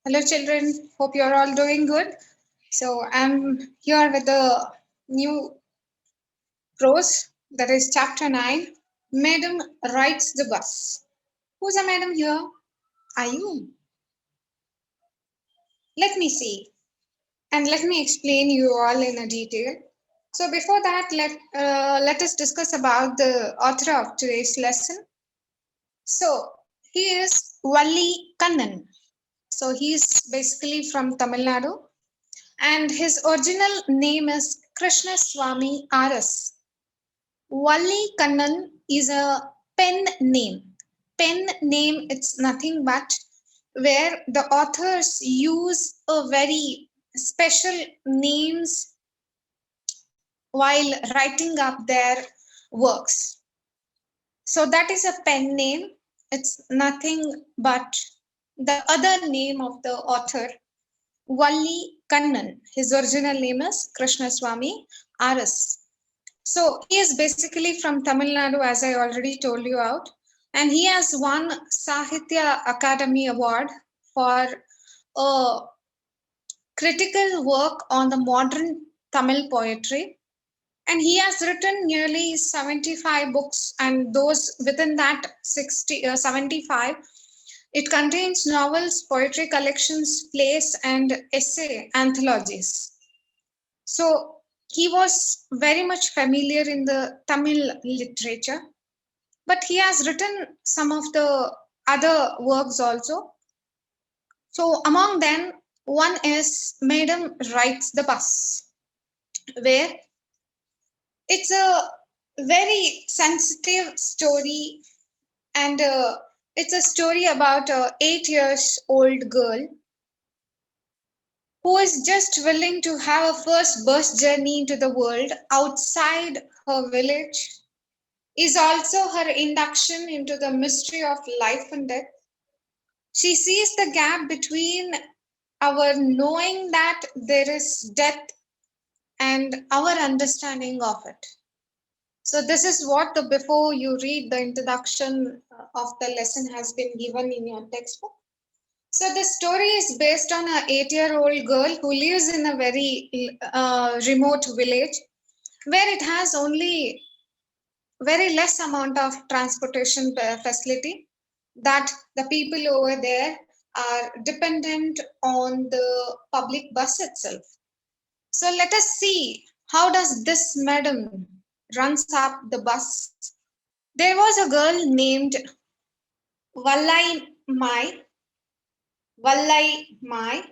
Hello, children. Hope you're all doing good. So, I'm here with the new prose that is chapter 9. Madam rides the bus. Who's a madam here? Are you? Let me see. And let me explain you all in a detail. So, before that, let us discuss about the author of today's lesson. So, he is Valli Kannan. So, he is basically from Tamil Nadu and his original name is Krishna Swami R.S. Valli Kannan is a pen name. Pen name, it's nothing but where the authors use a very special names while writing up their works. So that is a pen name. It's nothing but the other name of the author, Valli Kannan. His original name is Krishna Swami R.S. So he is basically from Tamil Nadu, as I already told you out, and he has won Sahitya Academy Award for a critical work on the modern Tamil poetry. And he has written nearly 75 books, and those within that 75, it contains novels, poetry collections, plays, and essay anthologies. So he was very much familiar in the Tamil literature, but he has written some of the other works also. So among them, one is Madam Rides the Bus, where it's a very sensitive story, and it's a story about a 8 years old girl who is just willing to have a first bus journey into the world outside her village, is also her induction into the mystery of life and death. She sees the gap between our knowing that there is death and our understanding of it. So, this is what the before you read the introduction of the lesson has been given in your textbook. So, the story is based on a 8-year-old girl who lives in a very remote village where it has only very less amount of transportation facility, that the people over there are dependent on the public bus itself. So let us see how does this madam runs up the bus. There was a girl named Vallai Mai, Vallai Mai,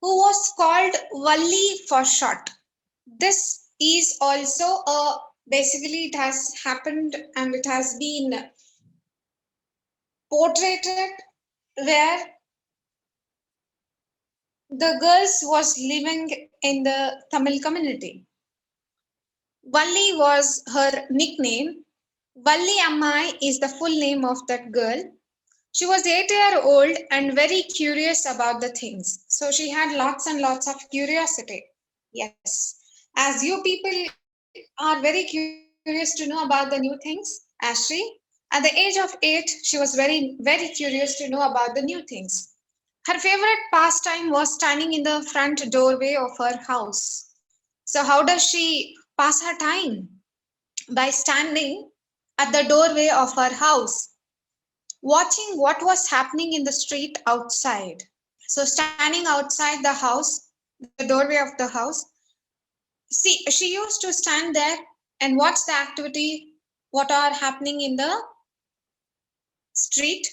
who was called Valli for short. This is also a basically it has happened and it has been portrayed where the girls was living in the Tamil community. Valli was her nickname. Valli Ammai is the full name of that girl. She was 8 years old and very curious about the things. So she had lots and lots of curiosity. Yes. As you people are very curious to know about the new things, as at the age of 8, she was very curious to know about the new things. Her favorite pastime was standing in the front doorway of her house. So, how does she pass her time? By standing at the doorway of her house, watching what was happening in the street outside. So, standing outside the house, the doorway of the house, she used to stand there and watch the activity, what are happening in the street.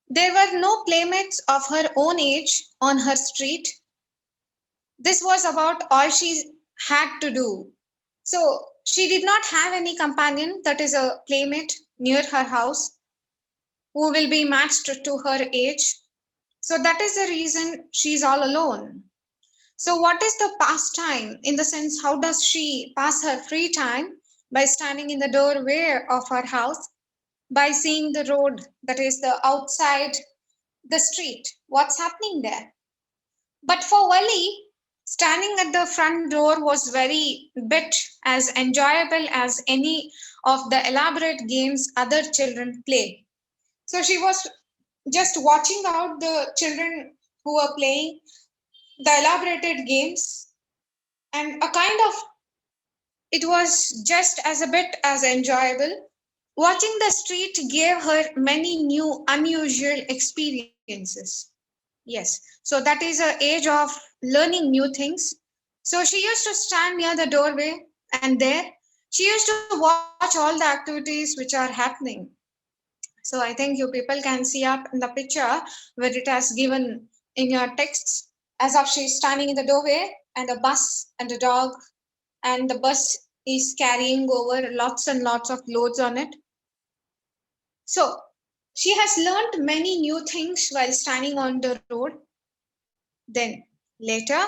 There were no playmates of her own age on her street. This was about all she had to do. So she did not have any companion, that is a playmate near her house, who will be matched to her age. So that is the reason she is all alone. So what is the pastime? In the sense, how does she pass her free time? By standing in the doorway of her house, by seeing the road, that is the outside the street, what's happening there. But for Wali, standing at the front door was very bit as enjoyable as any of the elaborate games other children play. So she was just watching out the children who were playing the elaborated games, and a kind of, it was just as a bit as enjoyable. Watching the street gave her many new unusual experiences. Yes, so that is a age of learning new things. So she used to stand near the doorway, and there she used to watch all the activities which are happening. So I think you people can see up in the picture where it has given in your texts, as of she is standing in the doorway, and a bus and a dog, and the bus is carrying over lots and lots of loads on it. So she has learned many new things while standing on the road. Then later,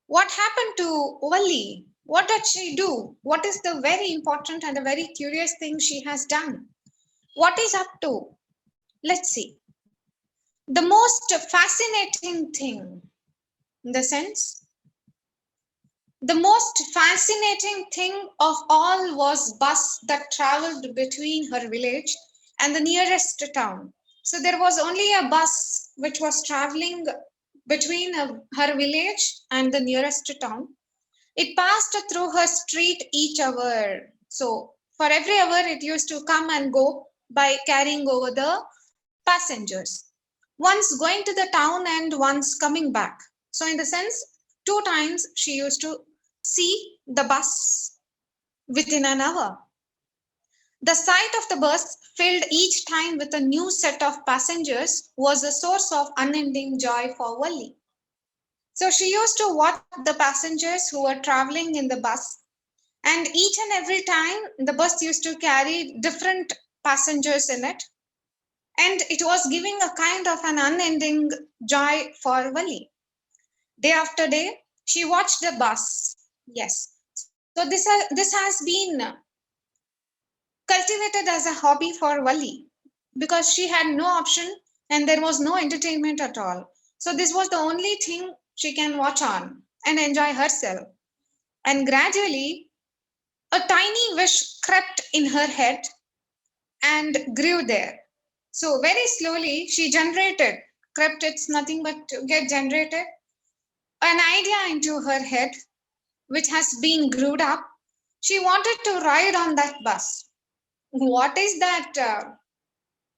what happened to Wali? What did she do? What is the very important and the very curious thing she has done? What is up to? Let's see. The most fascinating thing, in the sense, the most fascinating thing of all was bus that traveled between her village and the nearest town. So there was only a bus which was traveling between her village and the nearest town. It passed through her street each hour. So for every hour, it used to come and go by carrying over the passengers. Once going to the town and once coming back. So in the sense, two times she used to see the bus within an hour. The sight of the bus, filled each time with a new set of passengers, was a source of unending joy for Wally. So she used to watch the passengers who were traveling in the bus, and each and every time the bus used to carry different passengers in it, and it was giving a kind of an unending joy for Wali. Day after day, she watched the bus. Yes. So this has been cultivated as a hobby for Wali, because she had no option and there was no entertainment at all. So this was the only thing she can watch on and enjoy herself. And gradually, a tiny wish crept in her head and grew there. So very slowly she generated, crept, it's nothing but to get generated, an idea into her head which has been grewed up. She wanted to ride on that bus. What is that?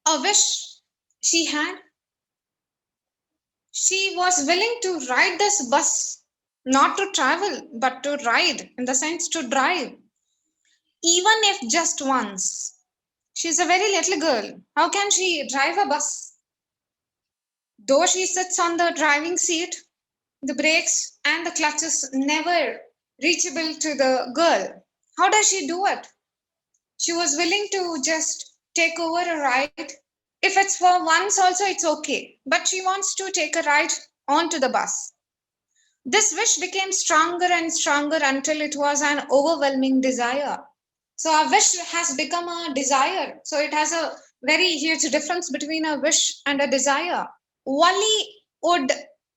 A wish she had. She was willing to ride this bus, not to travel, but to ride, in the sense to drive, even if just once. She's a very little girl. How can she drive a bus? Though she sits on the driving seat, the brakes and the clutches never reachable to the girl. How does she do it? She was willing to just take over a ride. If it's for once, also it's okay. But she wants to take a ride onto the bus. This wish became stronger and stronger until it was an overwhelming desire. So a wish has become a desire. So it has a very huge difference between a wish and a desire. Wally would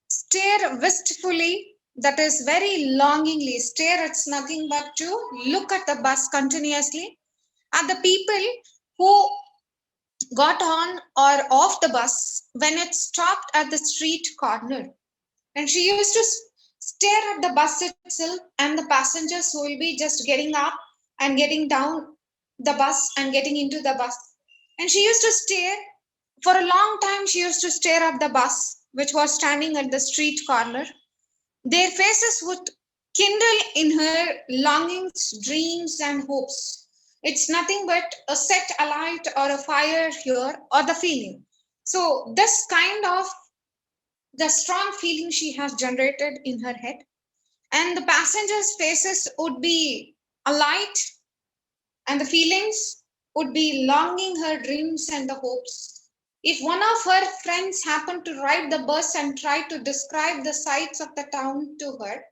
stare wistfully, that is very longingly. Stare, it's nothing but to look at the bus continuously, at the people who got on or off the bus when it stopped at the street corner. And she used to stare at the bus itself and the passengers who will be just getting up and getting down the bus and getting into the bus. And she used to stare for a long time. She used to stare at the bus, which was standing at the street corner. Their faces would kindle in her longings, dreams, and hopes. It's nothing but a set alight or a fire here or the feeling. So, this kind of the strong feeling she has generated in her head, and the passengers' faces would be alight, and the feelings would be longing her dreams and the hopes. If one of her friends happened to ride the bus and try to describe the sights of the town to her,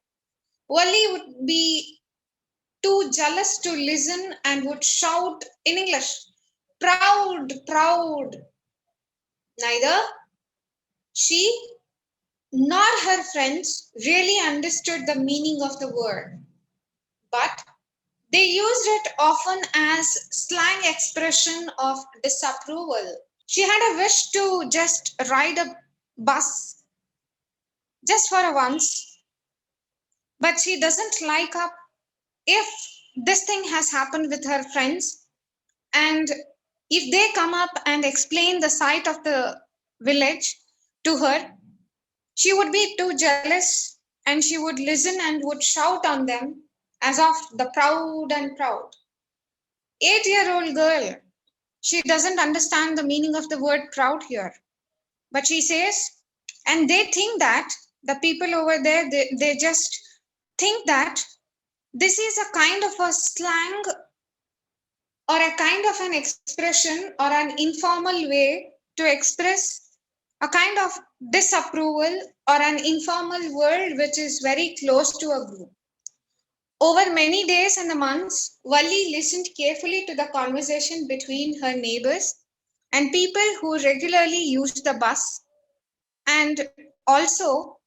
Wally would be too jealous to listen and would shout in English, "Proud, proud." Neither she nor her friends really understood the meaning of the word, but they used it often as slang expression of disapproval. She had a wish to just ride a bus just for a once, but she doesn't like up if this thing has happened with her friends, and if they come up and explain the sight of the village to her, she would be too jealous and she would listen and would shout on them as of the proud and proud. 8-year-old girl, she doesn't understand the meaning of the word proud here. But she says, and they think that the people over there, they just think that this is a kind of a slang or a kind of an expression or an informal way to express a kind of disapproval or an informal word which is very close to a group. Over many days and months, Valli listened carefully to the conversation between her neighbors and people who regularly used the bus. And also,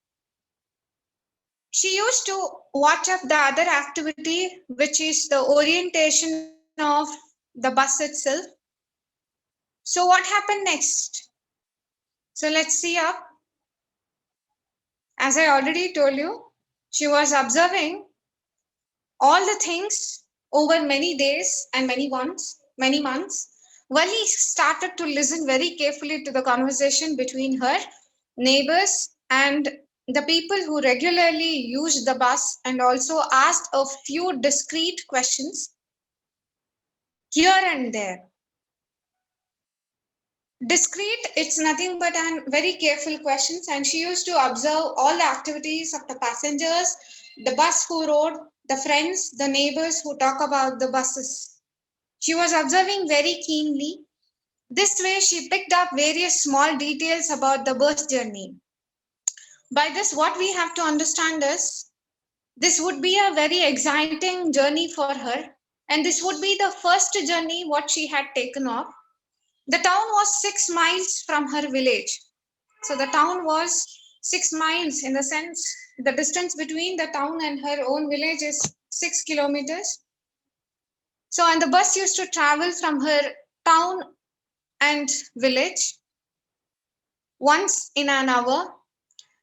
she used to watch up the other activity, which is the orientation of the bus itself. So, what happened next? So, let's see up. As I already told you, she was observing all the things over many days and many months. Vali started to listen very carefully to the conversation between her neighbors and the people who regularly used the bus, and also asked a few discreet questions here and there. Discreet, it's nothing but an very careful questions, and she used to observe all the activities of the passengers, the bus who rode, the friends, the neighbors who talk about the buses. She was observing very keenly. This way, she picked up various small details about the bus journey. By this, what we have to understand is this would be a very exciting journey for her, and this would be the first journey what she had taken off. The town was 6 miles from her village. So the town was 6 miles, in the sense the distance between the town and her own village is 6 kilometers. So, and the bus used to travel from her town and village once in an hour.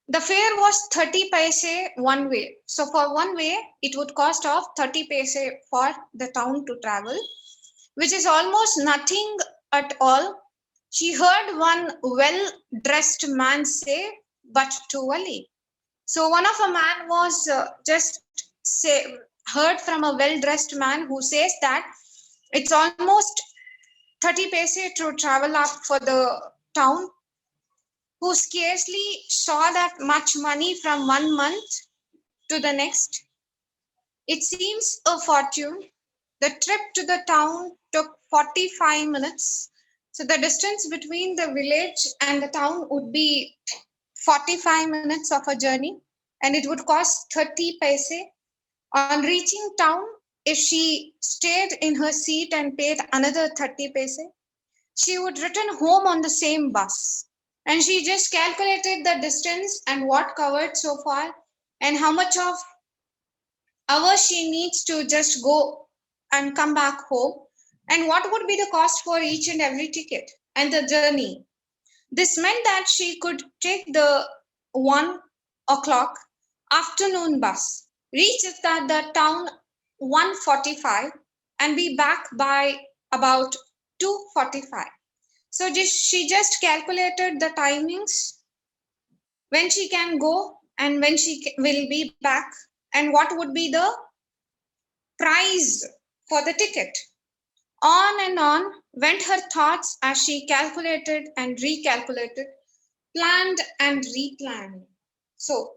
The fare was 30 paise one way. So for one way, it would cost of 30 paise for the town to travel, which is almost nothing at all. She heard one well-dressed man say, but to Wali. So one of a man was just say heard from a well-dressed man who says that it's almost 30 paise to travel up for the town, who scarcely saw that much money from one month to the next. It seems a fortune. The trip to the town took 45 minutes. So the distance between the village and the town would be 45 minutes of a journey, and it would cost 30 paise. On reaching town, if she stayed in her seat and paid another 30 paise, she would return home on the same bus. And she just calculated the distance and what covered so far and how much of hours she needs to just go and come back home, and what would be the cost for each and every ticket and the journey. This meant that she could take the 1 o'clock afternoon bus, reach at the town 1:45, and be back by about 2:45. So she just calculated the timings, when she can go and when she will be back, and what would be the price for the ticket. On and on went her thoughts as she calculated and recalculated, planned and replanned. So,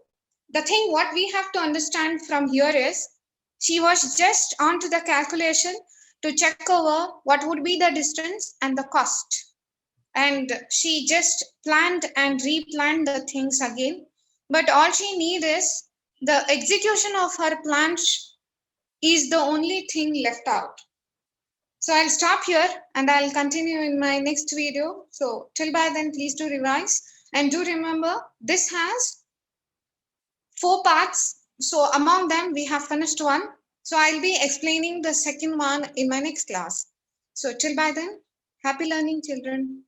the thing what we have to understand from here is she was just onto the calculation to check over what would be the distance and the cost. And she just planned and replanned the things again. But all she need is the execution of her plan is the only thing left out. So I'll stop here and I'll continue in my next video. So till by then, please do revise and do remember this has 4 parts. So among them, we have finished one. So I'll be explaining the second one in my next class. So till by then, happy learning, children.